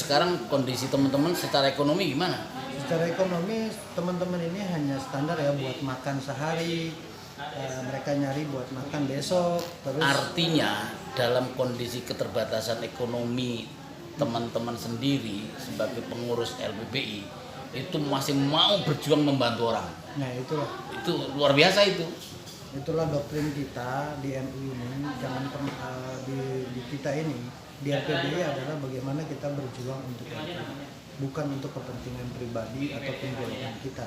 sekarang kondisi teman-teman secara ekonomi gimana? Secara ekonomi teman-teman ini hanya standar ya buat makan sehari, mereka nyari buat makan besok. Terus Artinya dalam kondisi keterbatasan ekonomi teman-teman sendiri sebagai pengurus LPBI itu masih mau berjuang membantu orang. nah Itu luar biasa itu. itulah doktrin kita di NU ini, jangan di kita ini di LPBI adalah bagaimana kita berjuang untuk NU, bukan untuk kepentingan pribadi ataupun golongan kita.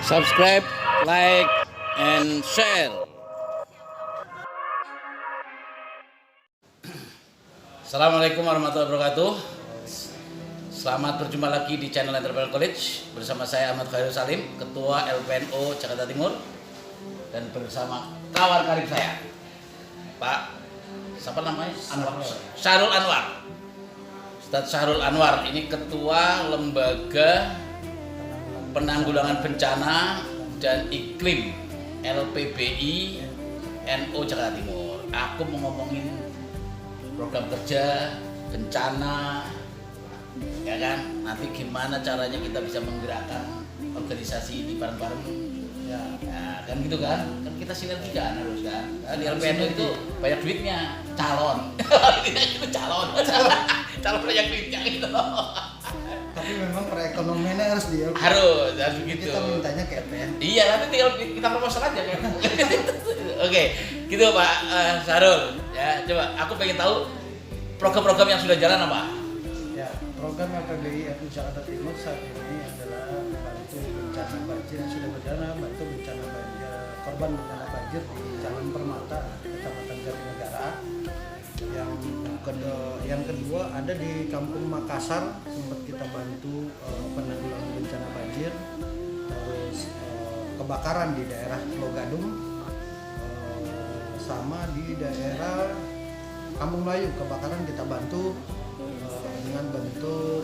Subscribe, like, and share. Assalamualaikum warahmatullahi wabarakatuh. Selamat berjumpa lagi di channel Entrepreneur College bersama saya Ahmad Khairul Salim, Ketua LPNO Jakarta Timur, dan bersama kawan karib saya, Pak siapa namanya? Syahrul Anwar. Ustadz Syahrul Anwar ini Ketua Lembaga Penanggulangan Bencana dan Iklim LPBI NU Jakarta Timur. Aku mau ngomongin program kerja, bencana, ya kan? Nanti gimana caranya kita bisa menggerakkan organisasi ini bareng-bareng, ya kan gitu kan? Kan kita sinergikan harus kan? Di LPNU itu banyak duitnya, calon, itu calon banyak duitnya gitu. Tapi memang perekonomiannya harus di LPBI. Harus begitu. Kita mintanya ke LPN. Iya, nanti tinggal kita proposal aja kan. Oke, gitu Pak Syahrul. Ya, coba aku pengen tahu program-program yang sudah jalan apa? Ya, program LPBI NU Jakarta Timur saat ini adalah bantu bencana banjir yang sudah berjalan, bantu bencana banjir, korban bencana banjir di Jalan Permata, Kecamatan Jatinegara. Yang kedua ada di Kampung Makassar, sempat kita bantu penanggulangan bencana banjir. Terus kebakaran di daerah Pulau Gadung, sama di daerah Kampung Melayu kebakaran kita bantu dengan bentuk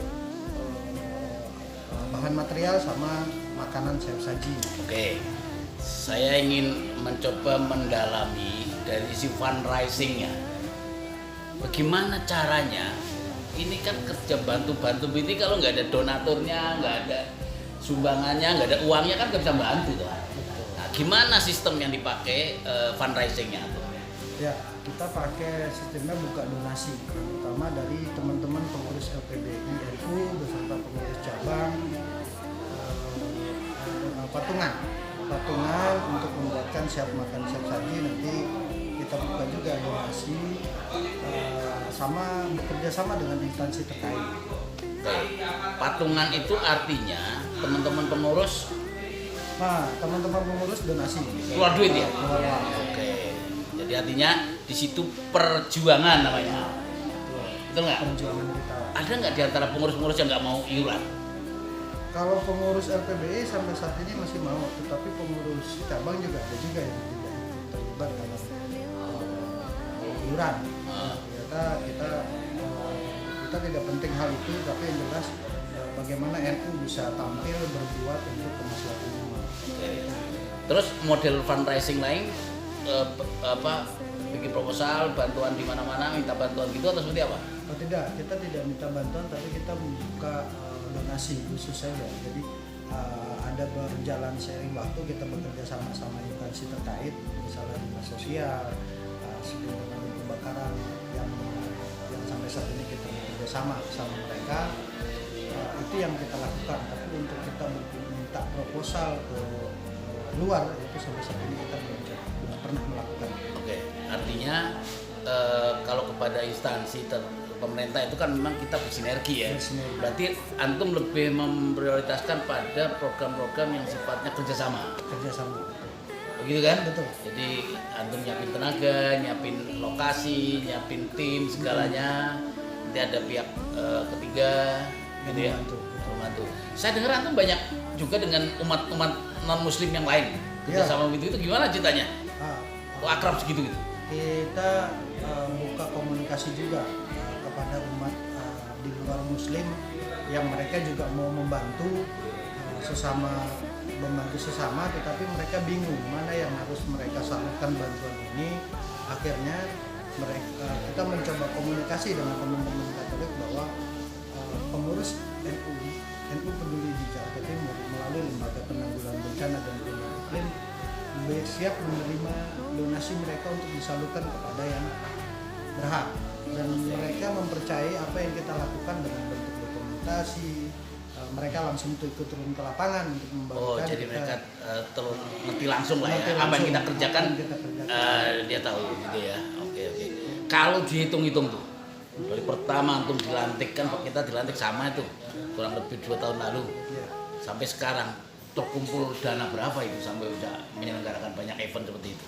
bahan material sama makanan siap saji. Oke, saya ingin mencoba mendalami dari sisi fundraisingnya. Bagaimana caranya? Ini kan kerja bantu-bantu ini kalau nggak ada donaturnya, nggak ada sumbangannya, nggak ada uangnya kan nggak bisa bantu tuh. Nah, gimana sistem yang dipakai fundraisingnya tuh? Ya, kita pakai sistemnya buka donasi, terutama dari teman-teman pengurus LPBI NU beserta pengurus cabang, patungan untuk membuatkan siap makan siap saji. Nanti kita buka juga donasi, sama bekerja sama dengan instansi terkait. Patungan itu artinya teman-teman pengurus. Nah, teman-teman pengurus donasi. Keluar duit ya? Keluar uang. Oke. Jadi artinya di situ perjuangan namanya. Betul nggak? Perjuangan kita. Ada nggak di antara pengurus-pengurus yang nggak mau iuran? Kalau pengurus LPBI sampai saat ini masih mau, tetapi pengurus cabang juga ada juga yang tidak terlibat dalam iuran. Kita tidak penting hal itu, tapi yang jelas bagaimana NU bisa tampil berbuat untuk kemaslahatan umat. Terus model fundraising lain bikin proposal, bantuan di mana-mana, minta bantuan gitu atau seperti apa? Oh tidak, kita tidak minta bantuan, tapi kita membuka donasi khusus saja. Jadi ada berjalan seiring waktu, kita bekerja sama instansi terkait, misalnya dinas sosial, dengan kebakaran yang sampai saat ini kita bekerja sama mereka. Itu yang kita lakukan. Tapi untuk kita minta proposal ke luar itu sampai saat ini kita belum pernah melakukan. Oke, artinya kalau kepada instansi pemerintah itu kan memang kita bersinergi ya. Berarti antum lebih memprioritaskan pada program-program yang sifatnya kerjasama. begitu kan? Betul. Jadi antum nyiapin tenaga, nyiapin lokasi, nyiapin tim segalanya. Nanti ada pihak ketiga, gitu ya, membantu. Saya dengar antum banyak juga dengan umat-umat non Muslim yang lain. Iya. Kerjasama itu gimana ceritanya? Kok akrab segitu gitu? Kita buka komunikasi juga kepada umat di luar Muslim yang mereka juga mau membantu membantu sesama, tetapi mereka bingung mana yang harus mereka salurkan bantuan ini. Akhirnya kita mencoba komunikasi dengan teman-teman Katolik bahwa pengurus NU Peduli di Jakarta Timur melalui Lembaga Penanggulangan Bencana dan Perubahan Iklim siap menerima donasi mereka untuk disalurkan kepada yang berhak, dan mereka mempercayai apa yang kita lakukan dengan bentuk dokumentasi. Mereka langsung ikut turun ke lapangan untuk membagikan. Jadi mereka ngerti langsung lah ya, apa yang kita kerjakan, dia tahu gitu ya. Oke. Kalau dihitung-hitung tuh, dari pertama antum dilantik, kan kita dilantik sama itu kurang lebih 2 tahun lalu, sampai sekarang terkumpul dana berapa itu sampai bisa menyelenggarakan banyak event seperti itu?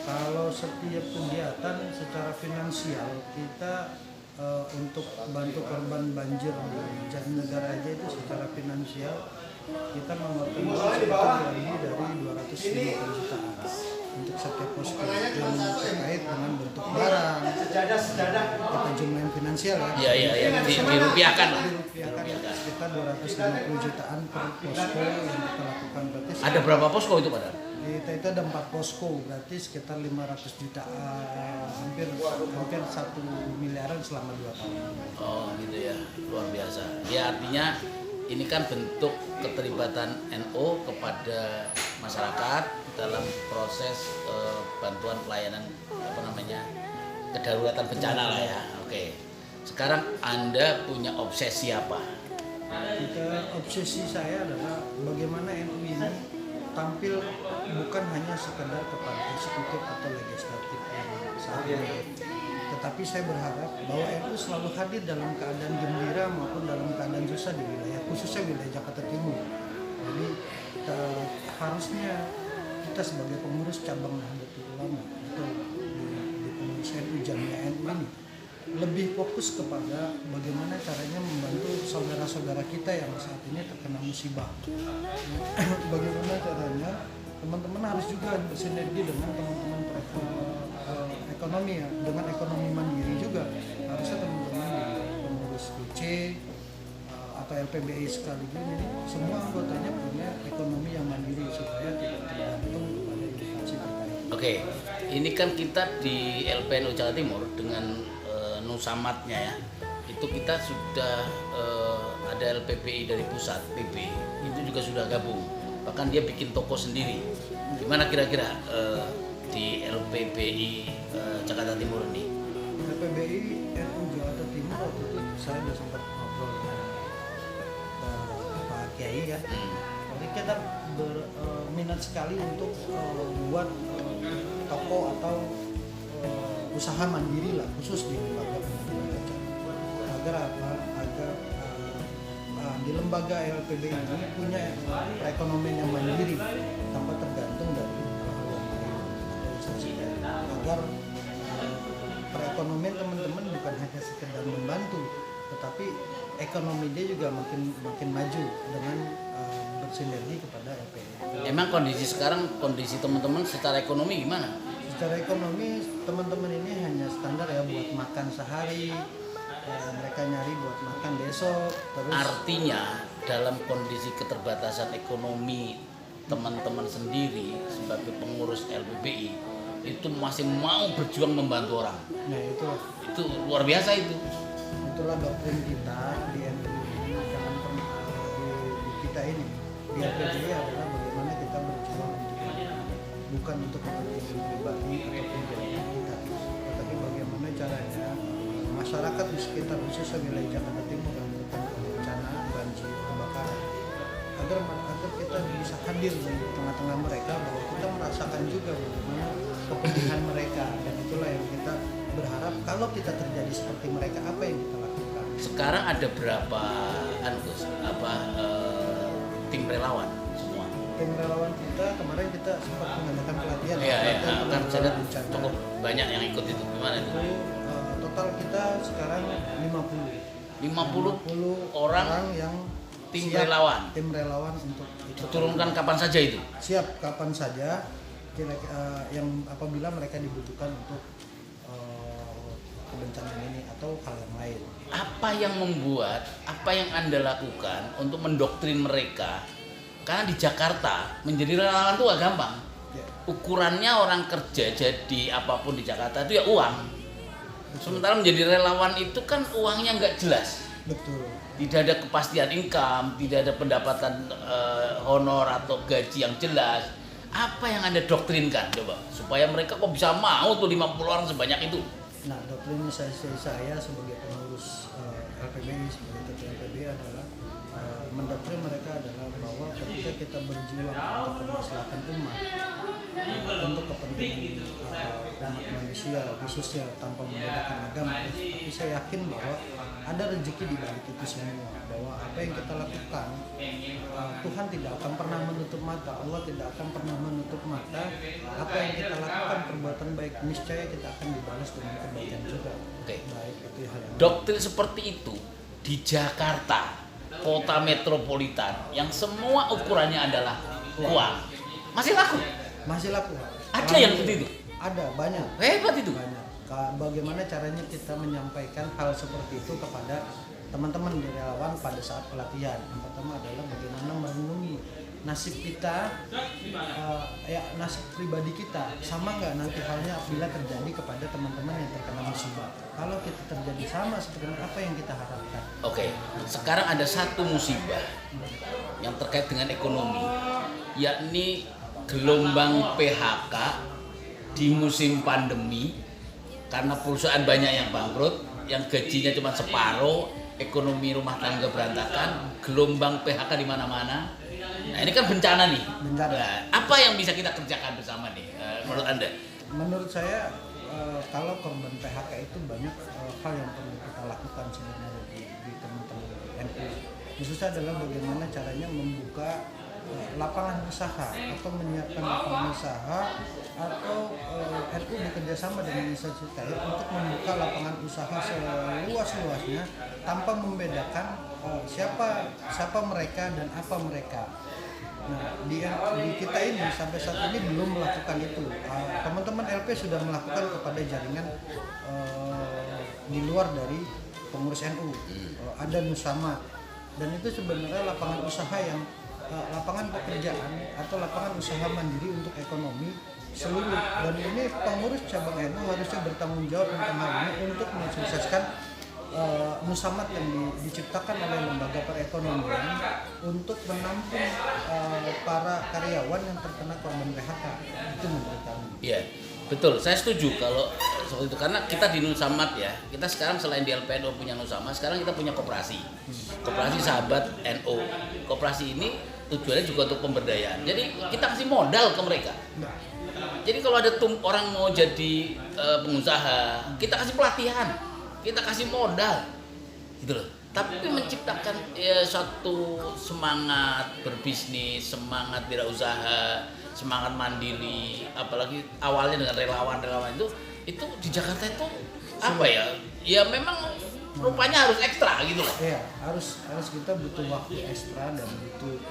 Kalau setiap kegiatan secara finansial kita untuk bantu korban banjir di Jatinegara aja itu secara finansial kita mengeluarkan sekitar lebih dari 250 jutaan untuk setiap posko yang terkait dengan bentuk barang. Kita jumlahin finansial ya. Iya, dirupiahkan lah. Dirupiahkan sekitar 250 jutaan per posko yang kita lakukan. Berarti ada berapa posko itu padahal? Kita itu ada 4 posko, berarti sekitar 500 jutaan, hampir 1 miliaran selama 2 tahun. Oh gitu ya, luar biasa. Ya artinya ini kan bentuk keterlibatan NU kepada masyarakat dalam proses bantuan pelayanan kedaruratan bencana lah ya. Oke. Sekarang Anda punya obsesi apa? Obsesi saya adalah bagaimana NU ini tampil bukan hanya sekedar kepada eksekutif atau legislatif yang saat ini, tetapi saya berharap bahwa NU selalu hadir dalam keadaan gembira maupun dalam keadaan susah di wilayah, khususnya wilayah Jakarta Timur. Jadi harusnya kita sebagai pengurus cabang Nahdlatul Ulama atau di pengurus NU Jamiah NU ini lebih fokus kepada bagaimana caranya membantu saudara-saudara kita yang saat ini terkena musibah. Bagaimana caranya teman-teman harus juga bersinergi dengan teman-teman ekonomi ya, dengan ekonomi mandiri juga. Harusnya teman-teman di pengurus BC atau LPBI sekaligus ini semua anggotanya punya ekonomi yang mandiri supaya tidak tergantung kepada instansi terkait. Oke, ini kan kita di LPNU Jawa Timur dengan Nusamatnya ya, itu kita sudah ada LPBI dari pusat PB itu juga sudah gabung, bahkan dia bikin toko sendiri. Gimana kira-kira di LPBI Jakarta Timur ini? LPBI NU Jakarta Timur waktu itu saya sudah sempat ngobrol dengan Pak Kiai ya. Jadi kita berminat sekali untuk buat toko atau usaha mandiri lah, khusus di lembaga penanggulangan bencana, agar di lembaga LPBI ini punya perekonomian yang mandiri tanpa tergantung dari instansi, agar perekonomian teman-teman bukan hanya sekedar membantu, tetapi ekonomi dia juga makin maju dengan bersinergi kepada LPBI. Emang kondisi teman-teman secara ekonomi gimana? Secara ekonomi teman-teman ini hanya standar ya, buat makan sehari, mereka nyari buat makan besok. Terus artinya dalam kondisi keterbatasan ekonomi teman-teman sendiri sebagai pengurus LPBI itu masih mau berjuang membantu orang. Nah itu luar biasa itu. Itulah doktrin kita di NU ini, jangan pernah di kita ini di LPBI adalah bagaimana kita berjuang bukan untuk kepentingan pribadi ataupun jaringan kita, tetapi bagaimana caranya masyarakat di sekitar khususnya wilayah Jakarta Timur yang terkena bencana banjir, kebakaran, agar kita bisa hadir di tengah-tengah mereka, bahwa kita merasakan juga bagaimana kepedihan mereka, dan itulah yang kita berharap kalau kita terjadi seperti mereka, apa yang kita lakukan. Sekarang ada berapa tim relawan semua? tim relawan kita kemarin kita sempat mengadakan pelatihan. Iya, pelatihan kan penanggulangan saya lihat bencana. cukup banyak yang ikut itu. Gimana itu? Itu total kita sekarang 50 orang yang tim siap, relawan. tim relawan untuk ikut Turunkan kapan saja itu? siap kapan saja yang apabila mereka dibutuhkan untuk kebencanaan ini atau hal yang lain. Apa yang membuat, apa yang Anda lakukan untuk mendoktrin mereka? Karena di Jakarta menjadi relawan itu gak gampang. Ya, Ukurannya orang kerja jadi apapun di Jakarta itu ya uang. Sementara menjadi relawan itu kan uangnya nggak jelas. betul. Tidak ada kepastian income, tidak ada pendapatan honor atau gaji yang jelas. Apa yang Anda doktrinkan coba supaya mereka kok bisa mau tuh 50 orang sebanyak itu? Nah, doktrinisasi saya sebagai pengurus LPBI, sebagai ketua LPBI adalah mendoktrin mereka adalah bahwa ketika kita berjuang untuk kemaslahatan umat, untuk kepentingan umat manusia khususnya tanpa membedakan agama, tapi saya yakin bahwa ada rezeki di balik itu semua, bahwa apa yang kita lakukan Tuhan tidak akan pernah menutup mata, Allah tidak akan pernah menutup mata. Apa yang kita lakukan perbuatan baik, niscaya kita akan dibalas dengan kebaikan juga. Oke. Baik itu hal yang Doktrin seperti itu di Jakarta, kota metropolitan yang semua ukurannya adalah uang, masih laku. masih laku. Ada yang seperti itu? Ada, banyak. Hebat itu. Banyak. Bagaimana caranya kita menyampaikan hal seperti itu kepada teman-teman di relawan pada saat pelatihan? Yang pertama adalah bagaimana merenungi nasib kita, nasib pribadi kita sama nggak nanti halnya bila terjadi kepada teman-teman yang terkena musibah. Kalau kita terjadi sama seperti apa yang kita harapkan? Oke, sekarang ada satu musibah yang terkait dengan ekonomi, yakni gelombang PHK di musim pandemi karena perusahaan banyak yang bangkrut, yang gajinya cuma separuh, ekonomi rumah tangga berantakan, gelombang PHK di mana-mana. Nah, ini kan bencana nih. Bencana. Nah, apa yang bisa kita kerjakan bersama nih, menurut Anda? Menurut saya kalau korban PHK itu banyak hal yang perlu kita lakukan sebenarnya di teman-teman NU. Khususnya adalah bagaimana caranya membuka lapangan usaha atau menyiapkan lapangan usaha atau NU bekerja sama dengan instansi terkait untuk membuka lapangan usaha seluas-luasnya tanpa membedakan siapa mereka dan apa mereka. Nah, di kita ini sampai saat ini belum melakukan itu. Teman-teman LP sudah melakukan kepada jaringan di luar dari pengurus NU. Ada Nusama, dan itu sebenarnya lapangan usaha yang lapangan pekerjaan atau lapangan usaha mandiri untuk ekonomi seluruh. Dan ini pengurus cabang NU harusnya bertanggung jawab tentang hal ini untuk mensukseskan musamat yang diciptakan oleh lembaga perekonomian untuk menampung para karyawan yang terkena korban PHK. Itu menurut kami. Iya, betul. Saya setuju kalau seperti itu karena kita di Nusamat ya. Kita sekarang selain di LPNO punya Nusamat, sekarang kita punya koperasi. Koperasi Sahabat NU. Koperasi ini tujuannya juga untuk pemberdayaan. Jadi kita kasih modal ke mereka. Jadi kalau ada orang mau jadi pengusaha, kita kasih pelatihan. Kita kasih modal, gitu loh. Tapi menciptakan suatu semangat berbisnis, semangat wirausaha, semangat mandiri, apalagi awalnya dengan relawan-relawan itu di Jakarta itu apa ya? Ya memang rupanya harus ekstra gitu loh. Iya, harus kita butuh waktu ekstra dan butuh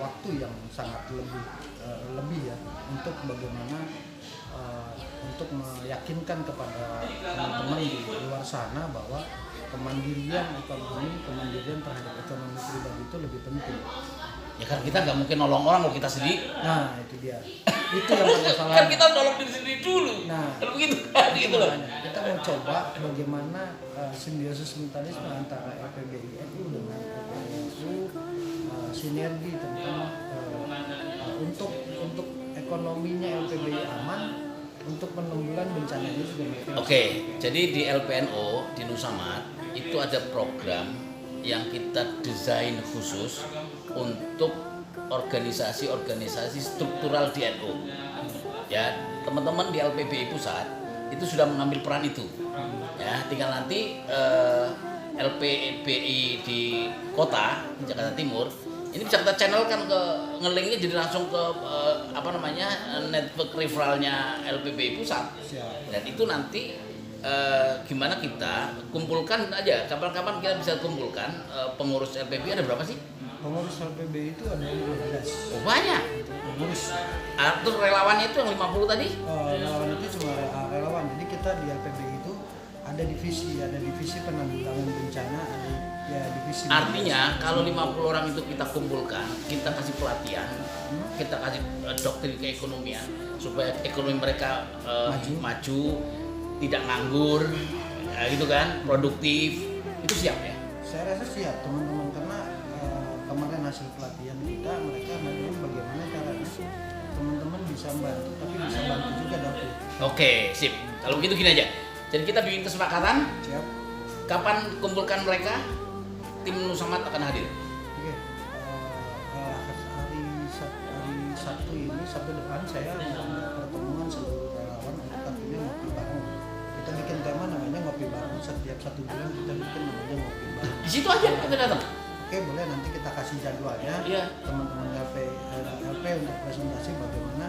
waktu yang sangat lebih ya untuk bagaimana untuk meyakinkan kepada teman-teman di luar sana bahwa kemandirian terhadap ekonomi pribadi itu lebih penting. Ya kan kita nggak mungkin nolong orang kalau kita sendiri. Nah itu dia, itu yang permasalahan. Kan kita nolong diri sendiri dulu. Nah kalau begitu kan gitu loh. Kita mau coba bagaimana simbiosis mutualisme antara LPBI NU dengan LPBI sinergi tentang untuk ekonominya LPBI aman, untuk penanggulangan bencana ini juga. Oke, jadi di LPNO di Nusamat itu ada program yang kita desain khusus untuk organisasi-organisasi struktural di NU. Ya, teman-teman di LPBI pusat itu sudah mengambil peran itu. Ya, tinggal nanti LPBI di kota Jakarta Timur Ini bisa kita channelkan ke ngelinknya jadi langsung ke network referralnya LPBI pusat. Siap. Dan itu nanti gimana kita kumpulkan aja, kapan-kapan kita bisa kumpulkan pengurus LPBI ada berapa sih? Pengurus LPBI itu ada 15. Oh, banyak. Pengurus. Terus relawannya itu yang 50 tadi? Relawan itu cuma relawan. Jadi kita di LPBI itu ada divisi penanggulangan bencana, ada ya divisi. Artinya kalau 50 orang itu kita kumpulkan, kita kasih pelatihan, kita kasih doktrin keekonomian supaya ekonomi mereka maju, tidak nganggur, ya, gitu kan, produktif. Itu siap ya? Saya rasa siap teman-teman karena kemarin hasil pelatihan kita mereka memang bagaimana caranya teman-teman bisa bantu tapi bisa bantu juga dapur. Oke, sip. Kalau begitu gini aja. Jadi kita bikin kesepakatan. Siap. Kapan kumpulkan mereka? Tim Nusamat akan hadir. Oke. Hari Sabtu ini, Sabtu depan saya ada pertemuan seluruh relawan untuk artinya ngopi bareng. Kita bikin tema namanya ngopi bareng. Setiap 1 bulan kita bikin namanya ngopi bareng. Di situ aja kita datang. Oke, boleh nanti kita kasih jadwalnya. Iya. Teman-teman LP untuk presentasi bagaimana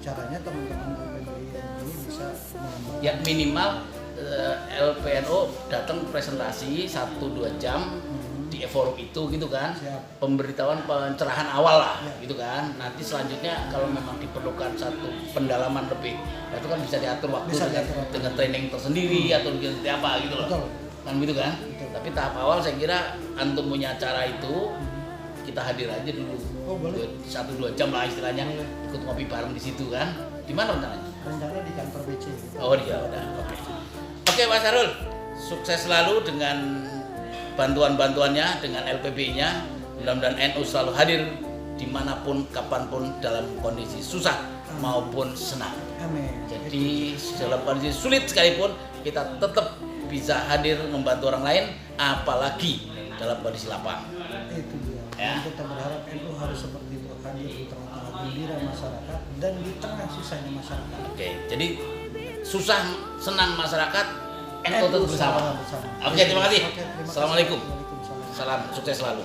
caranya teman-teman LPBI ini bisa mengembangkan. Ya minimal LPNO datang presentasi 1-2 jam di forum itu gitu kan. Siap. Pemberitahuan pencerahan awal lah Ya. gitu kan. Nanti selanjutnya kalau memang diperlukan satu pendalaman lebih, itu kan bisa diatur waktu Bisa dengan, diatur waktu. dengan training tersendiri atau seperti apa gitu loh. Betul. Kan gitu kan. Betul. Tapi tahap awal saya kira antum punya acara itu kita hadir aja dulu. Oh, boleh. 1-2 jam lah istilahnya, Boleh. ikut ngopi bareng di situ kan. Di mana rencananya? Rencana di kantor BC. Oh dia udah, oke. Oke Mas Harul, sukses selalu dengan bantuan-bantuannya, dengan LPB-nya. Mudah-mudahan NU selalu hadir dimanapun, kapanpun dalam kondisi susah maupun senang. Amin. Jadi dalam kondisi sulit sekalipun kita tetap bisa hadir membantu orang lain, apalagi dalam kondisi lapang. Itu dia. Ya. Dan kita berharap NU harus seperti itu, hadir di tengah-tengah gembira masyarakat dan di tengah susahnya masyarakat. Oke, jadi susah senang masyarakat NU tetap bersama. bersama. Oke, terima kasih. Oke, terima kasih. Assalamualaikum. Waalaikumsalam. Salam sukses selalu.